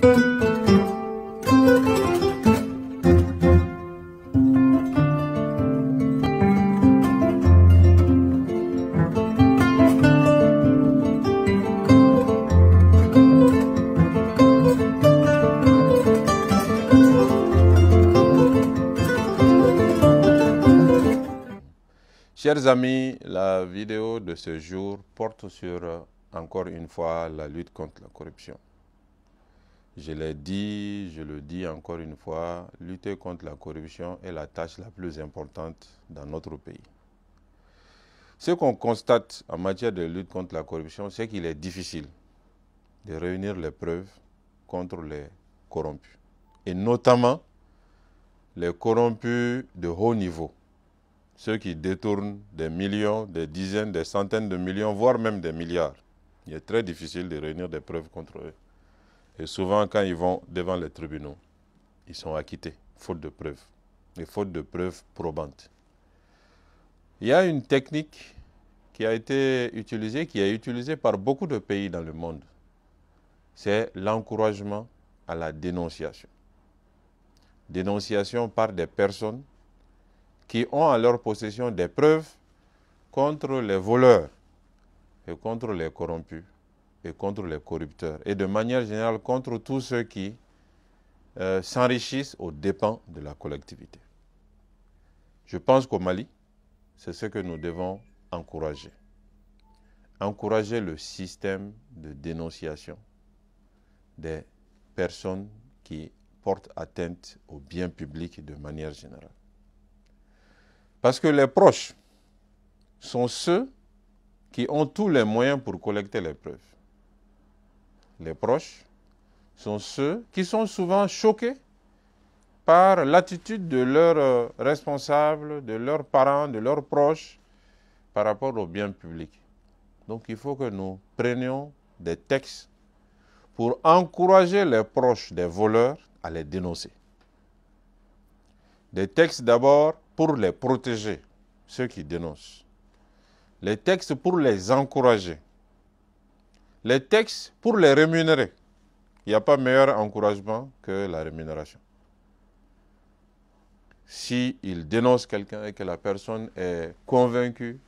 Chers amis, la vidéo de ce jour porte sur, encore une fois, la lutte contre la corruption. Je l'ai dit, je le dis encore une fois, lutter contre la corruption est la tâche la plus importante dans notre pays. Ce qu'on constate en matière de lutte contre la corruption, c'est qu'il est difficile de réunir les preuves contre les corrompus. Et notamment les corrompus de haut niveau. Ceux qui détournent des millions, des dizaines, des centaines de millions, voire même des milliards. Il est très difficile de réunir des preuves contre eux. Et souvent, quand ils vont devant les tribunaux, ils sont acquittés, faute de preuves, et faute de preuves probantes. Il y a une technique qui a été utilisée, qui est utilisée par beaucoup de pays dans le monde. C'est l'encouragement à la dénonciation. Dénonciation par des personnes qui ont à leur possession des preuves contre les voleurs et contre les corrompus et contre les corrupteurs et de manière générale contre tous ceux qui s'enrichissent aux dépens de la collectivité. Je pense qu'au Mali, c'est ce que nous devons encourager. Encourager le système de dénonciation des personnes qui portent atteinte au bien public de manière générale. Parce que les proches sont ceux qui ont tous les moyens pour collecter les preuves. Les proches sont ceux qui sont souvent choqués par l'attitude de leurs responsables, de leurs parents, de leurs proches par rapport au bien public. Donc il faut que nous prenions des textes pour encourager les proches des voleurs à les dénoncer. Des textes d'abord pour les protéger, ceux qui dénoncent. Les textes pour les encourager. Les textes pour les rémunérer. Il n'y a pas meilleur encouragement que la rémunération. S'il dénonce quelqu'un et que la personne est convaincue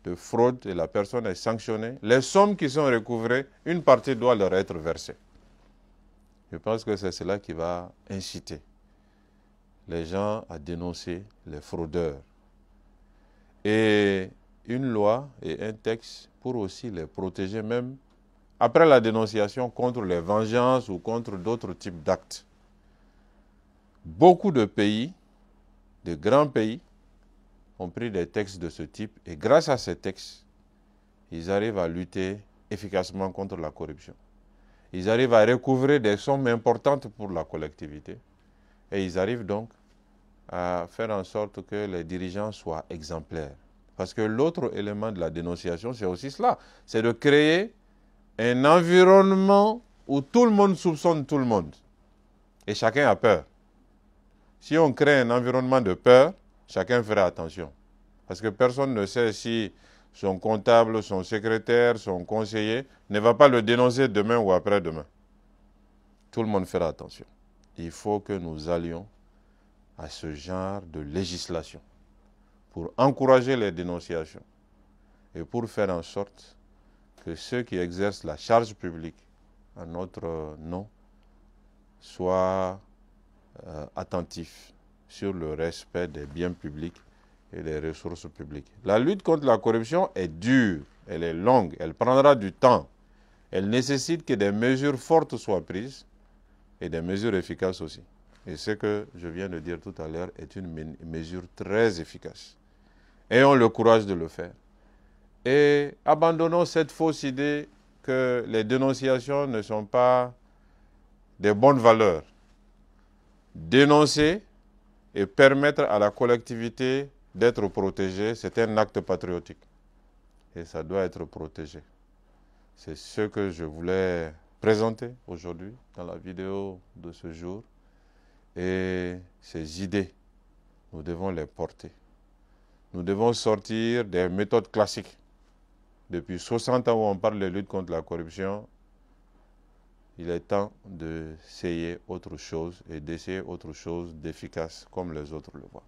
de fraude et la personne est sanctionnée, les sommes qui sont recouvrées, une partie doit leur être versée. Je pense que c'est cela qui va inciter les gens à dénoncer les fraudeurs. Et une loi et un texte pour aussi les protéger même après la dénonciation contre les vengeances ou contre d'autres types d'actes. Beaucoup de pays, de grands pays, ont pris des textes de ce type et grâce à ces textes, ils arrivent à lutter efficacement contre la corruption. Ils arrivent à recouvrer des sommes importantes pour la collectivité. Et ils arrivent donc à faire en sorte que les dirigeants soient exemplaires. Parce que l'autre élément de la dénonciation, c'est aussi cela. C'est de créer un environnement où tout le monde soupçonne tout le monde. Et chacun a peur. Si on crée un environnement de peur, chacun fera attention. Parce que personne ne sait si son comptable, son secrétaire, son conseiller ne va pas le dénoncer demain ou après-demain. Tout le monde fera attention. Il faut que nous allions à ce genre de législation pour encourager les dénonciations et pour faire en sorte que ceux qui exercent la charge publique en notre nom soient attentifs sur le respect des biens publics et des ressources publiques. La lutte contre la corruption est dure, elle est longue, elle prendra du temps. Elle nécessite que des mesures fortes soient prises et des mesures efficaces aussi. Et ce que je viens de dire tout à l'heure est une mesure très efficace. Ayons le courage de le faire. Et abandonnons cette fausse idée que les dénonciations ne sont pas des bonnes valeurs. Dénoncer et permettre à la collectivité d'être protégée, c'est un acte patriotique. Et ça doit être protégé. C'est ce que je voulais présenter aujourd'hui dans la vidéo de ce jour. Et ces idées, nous devons les porter. Nous devons sortir des méthodes classiques. Depuis 60 ans où on parle de lutte contre la corruption, il est temps d'essayer autre chose et d'essayer autre chose d'efficace comme les autres le voient.